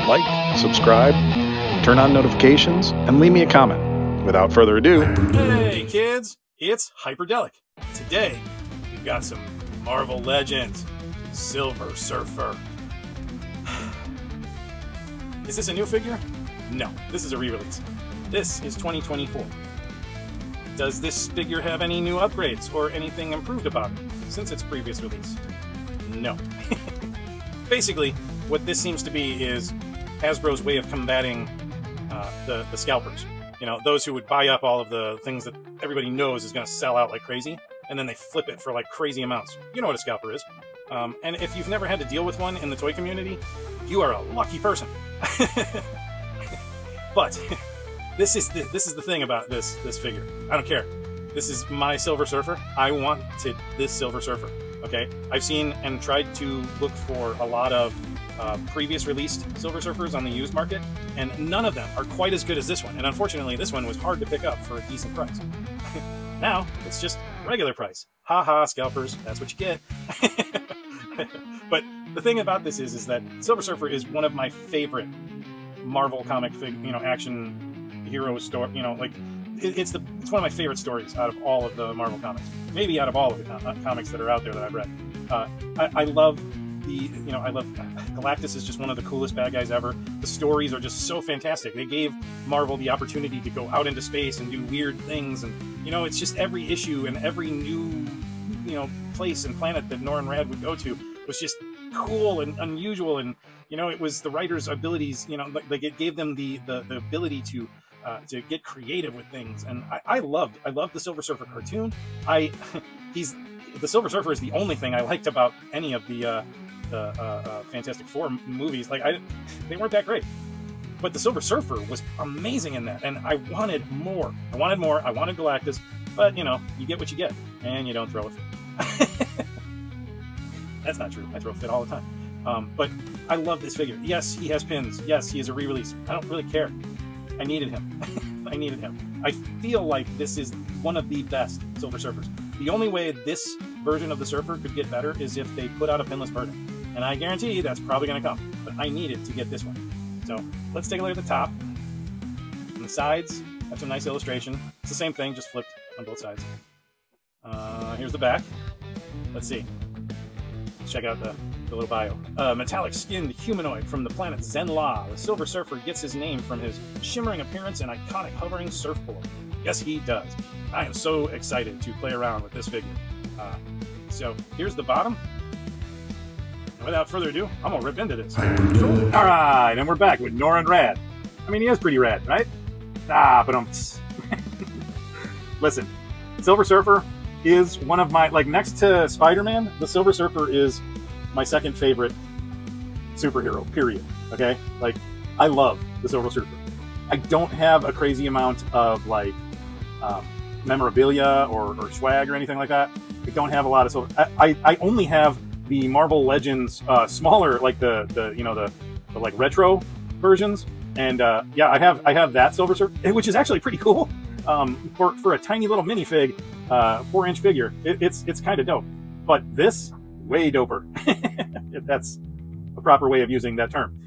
like, subscribe, turn on notifications, and leave me a comment. Without further ado... Hey kids, it's Hyperdellic. Today, we've got some Marvel Legends Silver Surfer. Is this a new figure? No, this is a re-release. This is 2024. Does this figure have any new upgrades or anything improved about it since its previous release? No. Basically, what this seems to be is Hasbro's way of combating the scalpers. You know, those who would buy up all of the things that everybody knows is going to sell out like crazy, and then they flip it for like crazy amounts. You know what a scalper is. And if you've never had to deal with one in the toy community, you are a lucky person. But this is the thing about this figure. I don't care. This is my Silver Surfer. I wanted this Silver Surfer. Okay, I've seen and tried to look for a lot of previous released Silver Surfers on the used market, and none of them are quite as good as this one. And unfortunately, this one was hard to pick up for a decent price. Now it's just regular price. Ha ha, scalpers. That's what you get. But the thing about this is that Silver Surfer is one of my favorite Marvel comic action hero story. You know, like it's one of my favorite stories out of all of the Marvel comics. Maybe out of all of the comics that are out there that I've read. I love Galactus is just one of the coolest bad guys ever. The stories are just so fantastic. They gave Marvel the opportunity to go out into space and do weird things, and it's just every issue and every new place and planet that Nora and Rad would go to was just cool and unusual, and it was the writers' abilities. Like it gave them the ability to get creative with things, and I loved the Silver Surfer cartoon. The Silver Surfer is the only thing I liked about any of the Fantastic Four movies. Like they weren't that great, but the Silver Surfer was amazing in that, and I wanted more. I wanted Galactus, but you get what you get, and you don't throw a fit. That's not true. I throw a fit all the time. But I love this figure. Yes, he has pins. Yes, he is a re-release. I don't really care. I needed him. I needed him. I feel like this is one of the best Silver Surfers. The only way this version of the Surfer could get better is if they put out a pinless version. And I guarantee that's probably going to come. But I needed to get this one. So let's take a look at the top. On the sides, have some nice illustration. It's the same thing, just flipped on both sides. Here's the back. Let's see. Let's check out the little bio. Metallic-skinned humanoid from the planet Zenla. The Silver Surfer gets his name from his shimmering appearance and iconic hovering surfboard. Yes, he does. I am so excited to play around with this figure. So here's the bottom. And without further ado, I'm gonna rip into this. All right, and we're back with Nora and Rad. I mean, he is pretty rad, right? But listen, Silver Surfer is one of my, next to Spider-Man, the Silver Surfer is my second favorite superhero, period. Okay? I love the Silver Surfer. I don't have a crazy amount of, memorabilia or swag or anything like that. I don't have a lot of silver. I only have the Marvel Legends smaller, the retro versions. And yeah, I have that Silver Surfer, which is actually pretty cool. For a tiny little minifig, 4-inch figure, it's kind of dope. But this, way doper, if that's a proper way of using that term.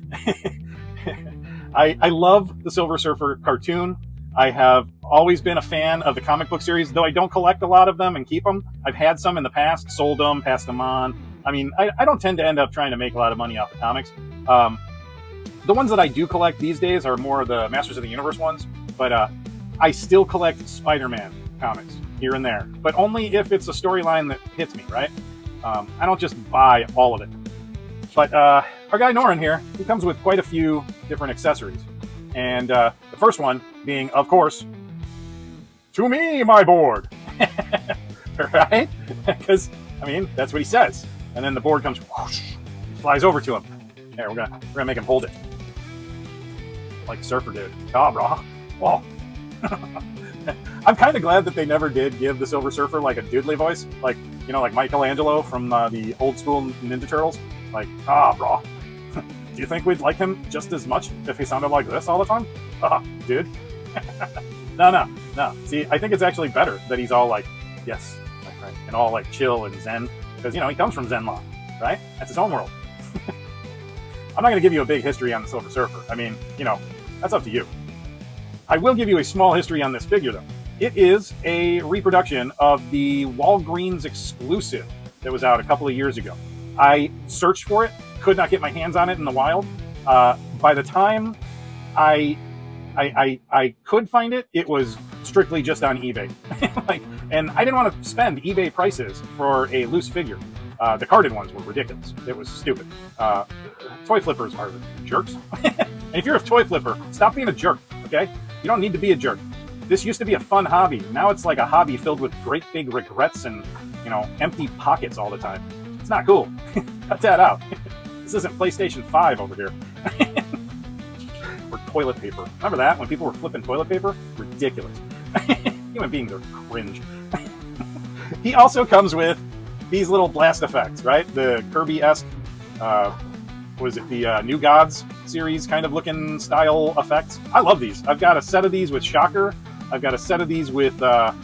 I love the Silver Surfer cartoon. I have always been a fan of the comic book series, though I don't collect a lot of them and keep them. I've had some in the past, sold them, passed them on. I mean, I don't tend to end up trying to make a lot of money off the comics. The ones that I do collect these days are more the Masters of the Universe ones, but I still collect Spider-Man comics here and there, but only if it's a storyline that hits me, right? I don't just buy all of it. But our guy Norin here, he comes with quite a few different accessories. And the first one being, of course, "To me, my board." Right? Because, I mean, that's what he says. And then the board comes, whoosh, flies over to him. Here, we're gonna make him hold it. Like the Surfer did. Ah, brah. Whoa. I'm kind of glad that they never did give the Silver Surfer a doodly voice, like Michelangelo from the old school Ninja Turtles. Ah, brah. Do you think we'd like him just as much if he sounded like this all the time? Dude. No. See, I think it's actually better that he's all yes, my friend, and all chill and zen, because he comes from Zenla, right? That's his own world. I'm not going to give you a big history on the Silver Surfer. I mean, you know, that's up to you. I will give you a small history on this figure, though. It is a reproduction of the Walgreens exclusive that was out a couple of years ago. I searched for it, could not get my hands on it in the wild. By the time I could find it, it was strictly just on eBay. And I didn't want to spend eBay prices for a loose figure. The carded ones were ridiculous. It was stupid. Toy flippers are jerks. And if you're a toy flipper, stop being a jerk, okay? You don't need to be a jerk. This used to be a fun hobby. Now it's like a hobby filled with great big regrets and, you know, empty pockets all the time. It's not cool. Cut that out. This isn't PlayStation 5 over here. Or toilet paper. Remember that? When people were flipping toilet paper? Ridiculous. Human beings are cringe. He also comes with these little blast effects, right? The Kirby-esque, was it the New Gods series kind of looking style effects? I love these. I've got a set of these with Shocker. I've got a set of these with Doctor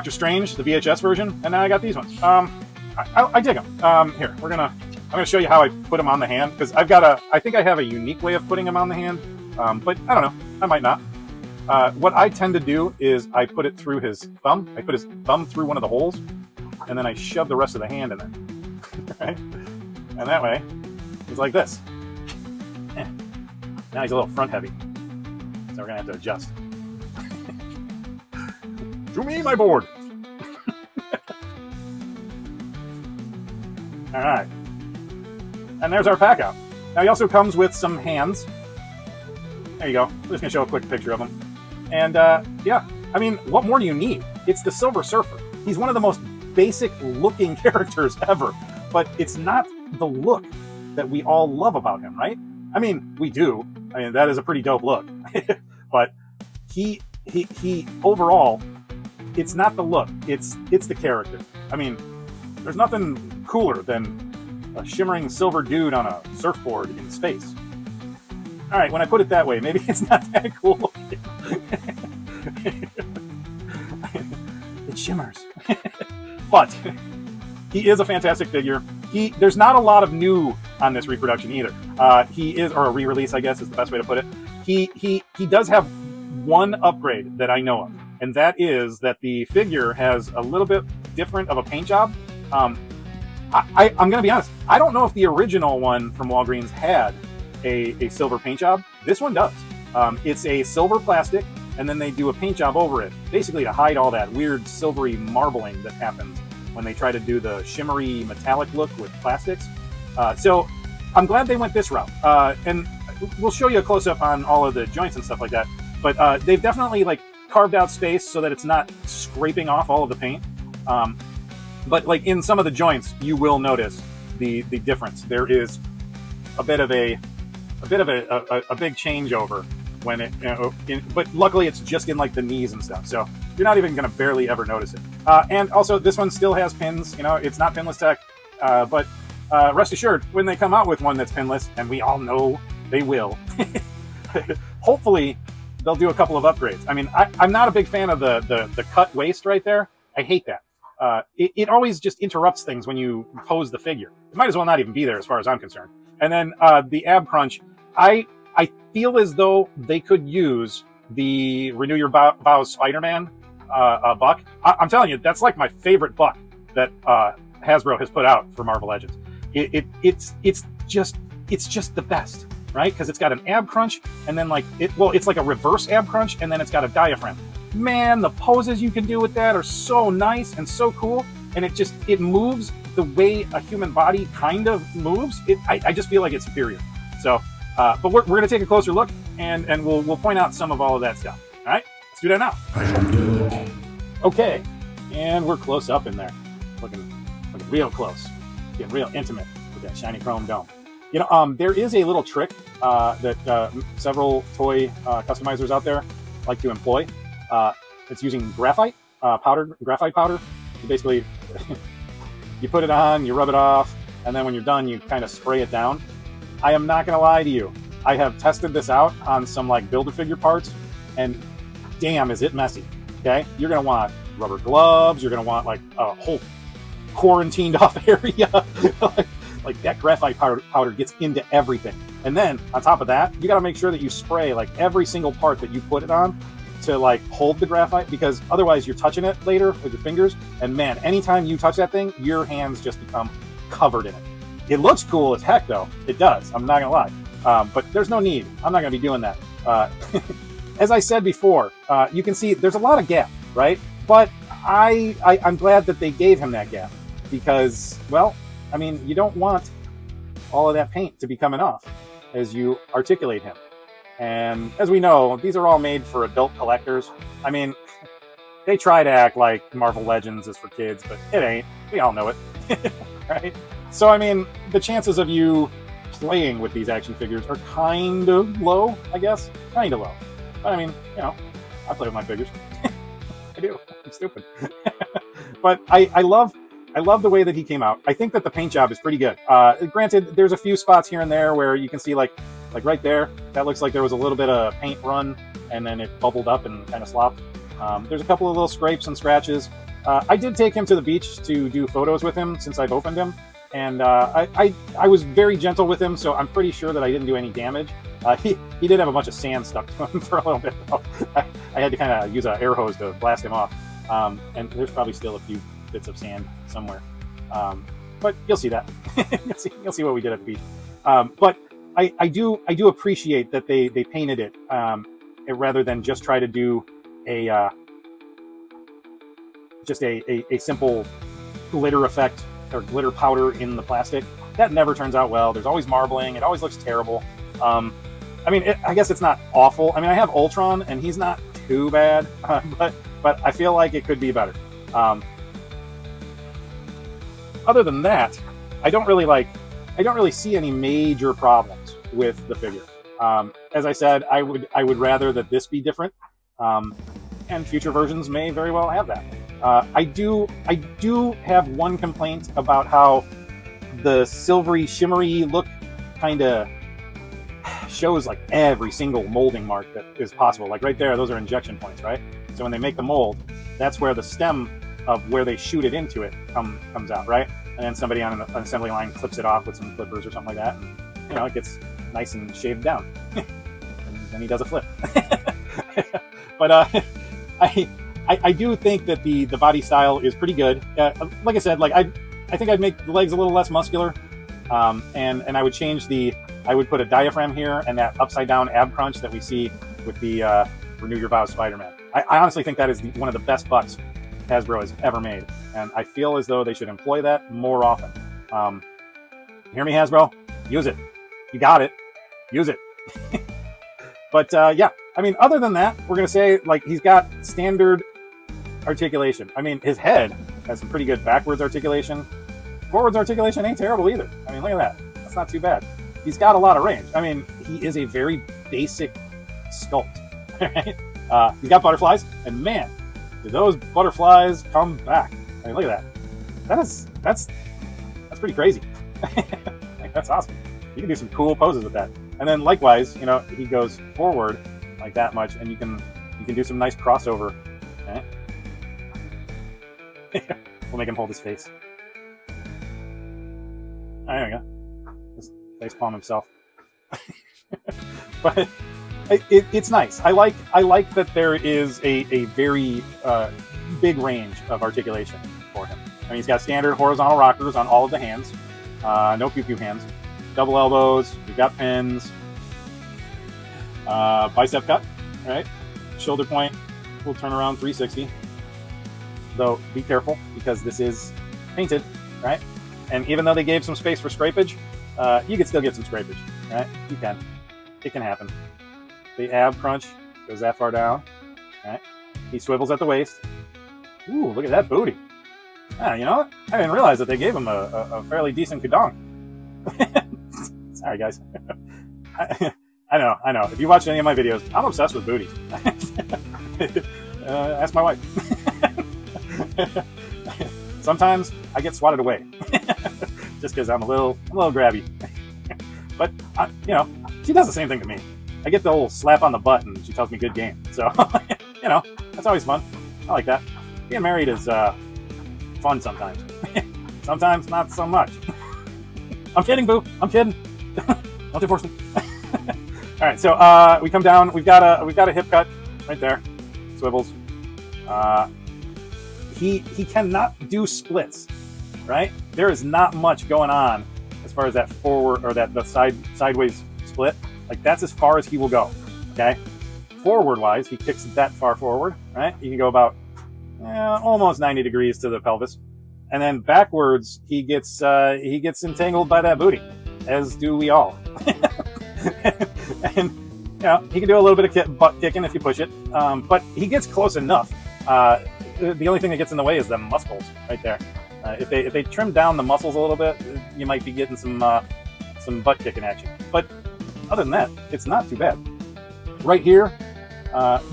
Strange, the VHS version, and now I got these ones. I dig them. Here, I'm gonna show you how I put them on the hand, because I think I have a unique way of putting them on the hand, but I don't know, I might not. What I tend to do is I put it through his thumb. I put his thumb through one of the holes, and then I shove the rest of the hand in there. Right? And that way, he's like this. Now he's a little front heavy, so we're gonna have to adjust. To me, my board. All right. And there's our pack out. Now he also comes with some hands. There you go. I'm just gonna show a quick picture of him. And yeah, I mean, what more do you need? It's the Silver Surfer. He's one of the most basic looking characters ever, but it's not the look that we all love about him, right? I mean, we do. I mean, that is a pretty dope look. But he overall, it's not the look, it's the character. I mean, there's nothing cooler than a shimmering silver dude on a surfboard in space. All right, when I put it that way, maybe it's not that cool looking. It shimmers. But he is a fantastic figure. There's not a lot of new on this reproduction either. He is, or a re-release, I guess is the best way to put it. He does have one upgrade that I know of, and that is that the figure has a little bit different of a paint job. I'm going to be honest, I don't know if the original one from Walgreens had a silver paint job. This one does. It's a silver plastic, and then they do a paint job over it, basically to hide all that weird silvery marbling that happens when they try to do the shimmery metallic look with plastics. So I'm glad they went this route. And we'll show you a close-up on all of the joints and stuff like that. But they've definitely like carved out space so that it's not scraping off all of the paint. But like in some of the joints, you will notice the difference. There is a bit of a big changeover when it, but luckily it's just in like the knees and stuff. So you're not even going to barely ever notice it. And also this one still has pins. You know, it's not pinless tech, but rest assured, when they come out with one that's pinless, and we all know they will, hopefully they'll do a couple of upgrades. I mean, I'm not a big fan of the cut waist right there. I hate that. It always just interrupts things when you pose the figure. It might as well not even be there as far as I'm concerned. And then the ab crunch, I feel as though they could use the Renew Your Vows Spider-Man buck. I'm telling you, that's like my favorite buck that Hasbro has put out for Marvel Legends. It's just the best, right? Because it's got an ab crunch, and then like it's like a reverse ab crunch, and then it's got a diaphragm. Man, the poses you can do with that are so nice and so cool, and it moves the way a human body kind of moves. I just feel like it's superior. So, but we're going to take a closer look, and we'll point out some of all of that stuff. All right, let's do that now. Okay, and we're close up in there, looking real close, getting real intimate with that shiny chrome dome. You know, there is a little trick that several toy customizers out there like to employ. It's using graphite powder. You basically you put it on, you rub it off, and then when you're done, you kind of spray it down. I am not going to lie to you. I have tested this out on some like Build-A-Figure parts, and damn, is it messy. Okay, you're going to want rubber gloves. You're going to want like a whole quarantined off area like that graphite powder gets into everything. And then on top of that, you got to make sure that you spray like every single part that you put it on to like hold the graphite, because otherwise you're touching it later with your fingers. And man, anytime you touch that thing, your hands just become covered in it. It looks cool as heck though. It does. I'm not gonna lie. But there's no need. I'm not gonna be doing that. As I said before, you can see there's a lot of gap, right? But I'm glad that they gave him that gap, because, well, I mean, you don't want all of that paint to be coming off as you articulate him. And as we know, these are all made for adult collectors. I mean, they try to act like Marvel Legends is for kids, but it ain't. We all know it, right? So, I mean, the chances of you playing with these action figures are kind of low, I guess. Kind of low. But I mean, you know, I play with my figures. I do. I'm stupid. But I love the way that he came out. I think that the paint job is pretty good. Granted, there's a few spots here and there where you can see like right there, that looks like there was a little bit of paint run and then it bubbled up and kind of slopped. There's a couple of little scrapes and scratches. I did take him to the beach to do photos with him since I've opened him. And I was very gentle with him, so I'm pretty sure that I didn't do any damage. He did have a bunch of sand stuck to him for a little bit, though. I had to kind of use an air hose to blast him off. And there's probably still a few bits of sand somewhere. But you'll see that. You'll see what we did at the beach. But I do appreciate that they painted it rather than just try to do a simple glitter effect or glitter powder in the plastic. That never turns out well. There's always marbling. It always looks terrible. I mean, I guess it's not awful. I mean, I have Ultron and he's not too bad, but I feel like it could be better. Other than that, I don't really see any major problems with the figure. As I said, I would rather that this be different, and future versions may very well have that. I do have one complaint about how the silvery, shimmery look kind of shows like every single molding mark that is possible. Like right there, those are injection points, right? So when they make the mold, that's where the stem of where they shoot it into it comes out, right? And then somebody on an assembly line clips it off with some clippers or something like that, and you know, it gets nice and shaved down. And then he does a flip. But I do think that the body style is pretty good. Like I said, like I think I'd make the legs a little less muscular, and I would change I would put a diaphragm here and that upside down ab crunch that we see with the Renew Your Vows Spider-Man. I honestly think that is one of the best butts Hasbro has ever made, and I feel as though they should employ that more often. Hear me, Hasbro? Use it. You got it. Use it. But yeah, I mean, other than that, we're gonna say like he's got standard articulation. I mean, his head has some pretty good backwards articulation. Forwards articulation ain't terrible either. I mean, look at that. That's not too bad. He's got a lot of range. I mean, he is a very basic sculpt. Right? He's got butterflies, and man, do those butterflies come back. I mean, look at that. That's pretty crazy. Like, that's awesome. You can do some cool poses with that. And then likewise, you know, he goes forward like that much, and you can do some nice crossover. Okay? We'll make him hold his face. Oh, there we go. Just face palm himself. But it's nice. I like that there is a very big range of articulation for him. I mean, he's got standard horizontal rockers on all of the hands. No pew-pew hands. Double elbows. We've got pins. Bicep cut. Right? Shoulder point. We'll turn around 360. Though, be careful, because this is painted, right? And even though they gave some space for scrapage, you can still get some scrapage, right? You can. It can happen. The ab crunch goes that far down, right? He swivels at the waist. Ooh, look at that booty. Ah, you know what? I didn't realize that they gave him a fairly decent kudong. Sorry, guys. I know. If you watch any of my videos, I'm obsessed with booties. Ask my wife. Sometimes I get swatted away just because I'm a little grabby. But you know, she does the same thing to me. I get the old slap on the butt, and she tells me good game. So you know, that's always fun. I like that. Being married is fun sometimes. Sometimes not so much. I'm kidding, boo. I'm kidding. Don't divorce me. All right, so we come down. We've got a hip cut right there. Swivels. He cannot do splits, right? There is not much going on as far as that forward or the sideways split. Like that's as far as he will go. Okay. Forward wise, he kicks that far forward, right? You can go about almost 90 degrees to the pelvis, and then backwards he gets entangled by that booty, as do we all. And you know, he can do a little bit of butt kicking if you push it, but he gets close enough. The only thing that gets in the way is the muscles right there. If they trim down the muscles a little bit, you might be getting some butt kicking action. But other than that, it's not too bad. Right here,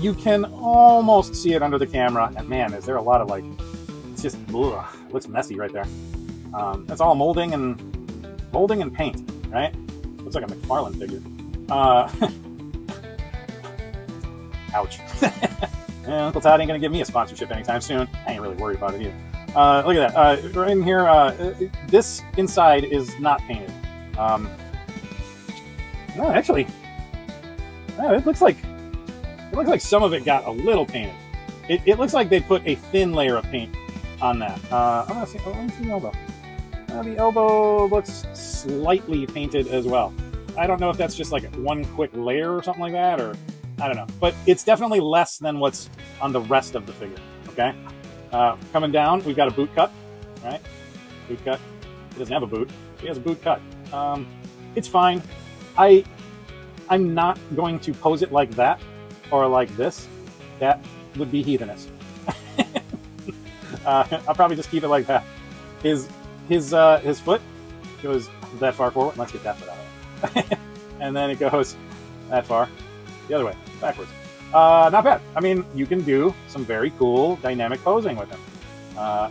you can almost see it under the camera, and man, is there a lot of like, it's just ugh, looks messy right there. That's all molding and paint, right? Looks like a McFarlane figure. Ouch. Yeah, Uncle Todd ain't gonna give me a sponsorship anytime soon. I ain't really worried about it either. Look at that. Right in here, this inside is not painted. No, actually, it looks like some of it got a little painted. It looks like they put a thin layer of paint on that. Let me see the elbow. The elbow looks slightly painted as well. I don't know if that's just like one quick layer or something like that, or I don't know. But it's definitely less than what's on the rest of the figure, okay? Coming down, we've got a boot cut, right? Boot cut. He doesn't have a boot. He has a boot cut. It's fine. I'm not going to pose it like that or like this. That would be heathenish. I'll probably just keep it like that. His foot goes that far forward. Let's get that foot out of it. And then it goes that far the other way, backwards. Not bad. I mean, you can do some very cool dynamic posing with him.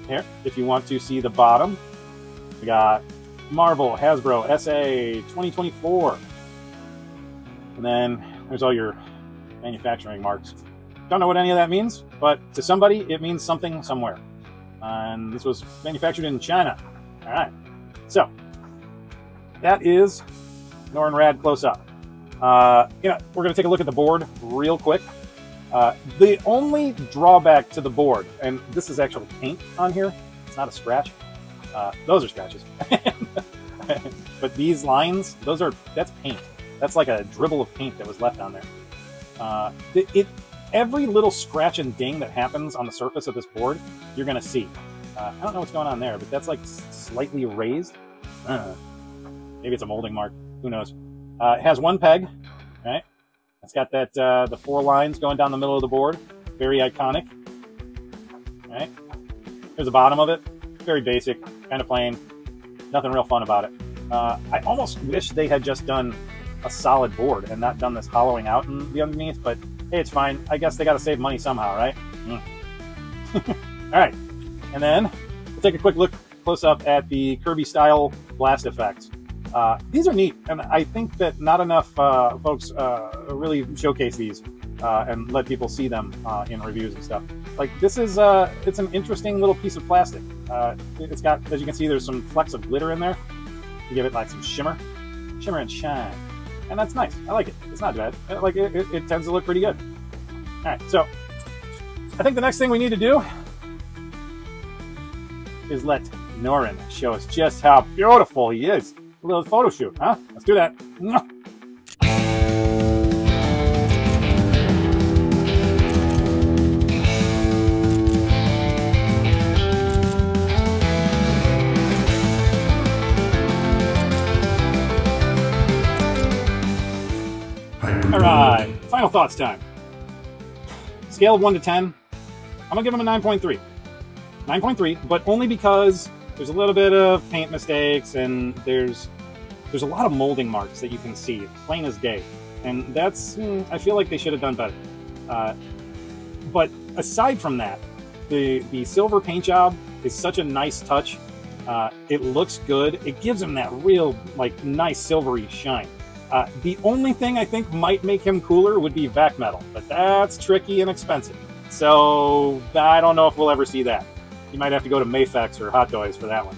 Here, if you want to see the bottom, we got Marvel Hasbro SA 2024. And then there's all your manufacturing marks. Don't know what any of that means, but to somebody, it means something somewhere. And this was manufactured in China. All right. So that is Norrin Rad close up. We're going to take a look at the board real quick. The only drawback to the board, and this is actually paint on here, it's not a scratch. Those are scratches. But these lines, that's paint. That's like a dribble of paint that was left on there. Every little scratch and ding that happens on the surface of this board, you're going to see. I don't know what's going on there, but that's like slightly raised. Maybe it's a molding mark. Who knows? It has one peg, right? It's got that the 4 lines going down the middle of the board. Very iconic. Right? Here's the bottom of it. Very basic, kind of plain. Nothing real fun about it. I almost wish they had just done a solid board and not done this hollowing out in the underneath, but hey, it's fine. I guess they got to save money somehow, right? All right, and then we'll take a quick look close up at the Kirby style blast effects. These are neat, and I think that not enough folks really showcase these and let people see them in reviews and stuff. Like this is, it's an interesting little piece of plastic. It's got, as you can see, there's some flecks of glitter in there to give it like some shimmer and shine. And that's nice. I like it. It's not bad. Like it tends to look pretty good. All right, so I think the next thing we need to do is let Norrin show us just how beautiful he is. A little photo shoot, huh? Let's do that. All right, final thoughts time. Scale of 1 to 10, I'm gonna give him a 9.3. 9.3, but only because there's a little bit of paint mistakes and there's a lot of molding marks that you can see, plain as day. And that's, I feel like they should have done better. But aside from that, the silver paint job is such a nice touch. It looks good. It gives him that real, like, nice silvery shine. The only thing I think might make him cooler would be vac metal, but that's tricky and expensive. So I don't know if we'll ever see that. You might have to go to Mayfex or Hot Toys for that one.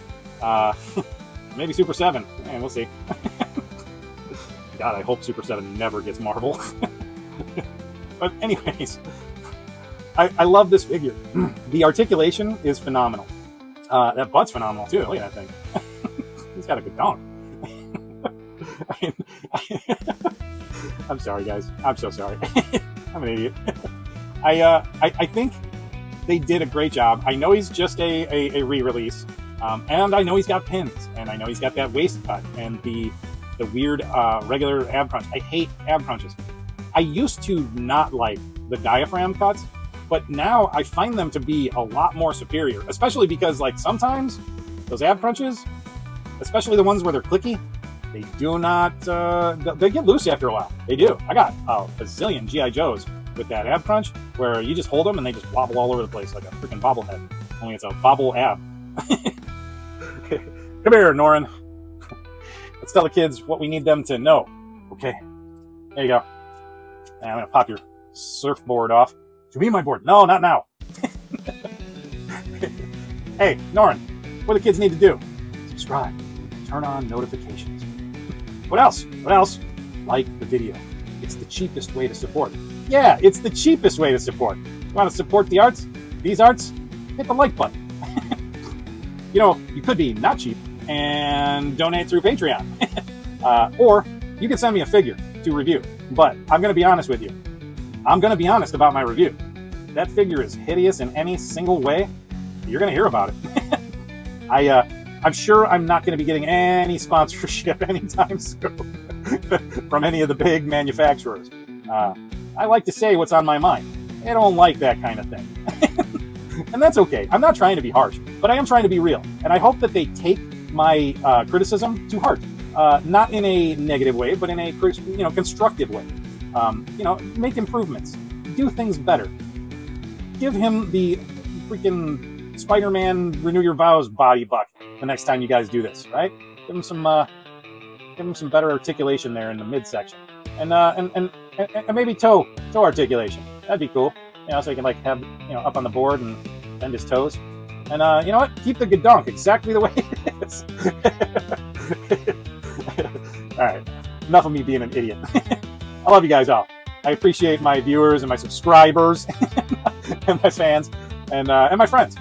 Maybe Super 7. Man, we'll see. God, I hope Super 7 never gets Marvel. But anyways, I love this figure. The articulation is phenomenal. That butt's phenomenal too. Look at that thing. He's got a good donk. I'm sorry, guys. I'm so sorry. I'm an idiot. I think they did a great job. I know he's just a re-release, and I know he's got pins, and I know he's got that waist cut and the weird regular ab crunch. I hate ab crunches. I used to not like the diaphragm cuts, but now I find them to be a lot more superior, especially because like sometimes those ab crunches, especially the ones where they're clicky, they do not, they get loose after a while. They do. I got a bazillion G.I. Joes with that ab crunch where you just hold them and they just wobble all over the place like a freaking bobblehead. Only it's a bobble ab. Come here, Norin. Let's tell the kids what we need them to know. Okay. There you go. And I'm going to pop your surfboard off. To be my board. No, not now. Hey, Norin, what do the kids need to do? Subscribe. Turn on notifications. What else? What else? Like the video. It's the cheapest way to support. Yeah, it's the cheapest way to support. You want to support the arts? These arts? Hit the like button. You know, you could be not cheap and donate through Patreon. Or you can send me a figure to review. But I'm going to be honest with you. I'm going to be honest about my review. That figure is hideous in any single way. You're going to hear about it. I'm sure I'm not going to be getting any sponsorship anytime soon from any of the big manufacturers. I like to say what's on my mind. I don't like that kind of thing. And that's okay. I'm not trying to be harsh, but I am trying to be real. And I hope that they take my criticism to heart. Not in a negative way, but in a constructive way. Make improvements. Do things better. Give him the freaking Spider-Man Renew Your Vows body buck the next time you guys do this, right? Give him some better articulation there in the midsection, and maybe toe articulation. That'd be cool. So he can like have up on the board and bend his toes. And you know what? Keep the gadonk exactly the way it is. All right, enough of me being an idiot. I love you guys all. I appreciate my viewers and my subscribers and my fans and my friends.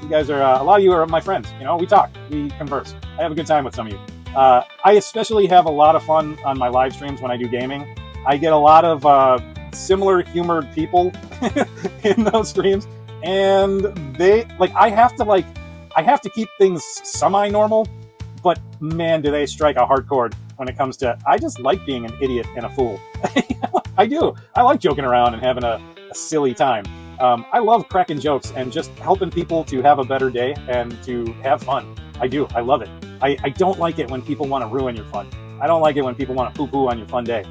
You guys are a lot of you are my friends. We talk, we converse. I have a good time with some of you. I especially have a lot of fun on my live streams when I do gaming. I get a lot of similar humored people in those streams, and I have to keep things semi-normal, but man, do they strike a hard chord when it comes to, I just like being an idiot and a fool. I do. I like joking around and having a silly time. I love cracking jokes and just helping people to have a better day and to have fun. I do. I love it. I don't like it when people want to ruin your fun. I don't like it when people want to poo-poo on your fun day.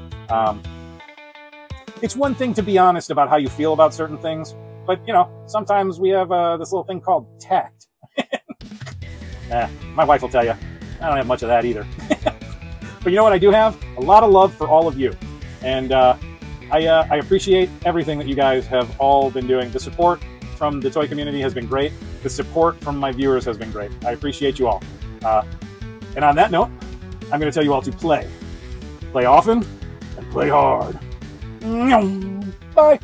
It's one thing to be honest about how you feel about certain things, but, sometimes we have this little thing called tact. My wife will tell you, I don't have much of that either. But you know what I do have? A lot of love for all of you. And I appreciate everything that you guys have all been doing. The support from the toy community has been great. The support from my viewers has been great. I appreciate you all. And on that note, I'm going to tell you all to play. Play often and play hard. Bye.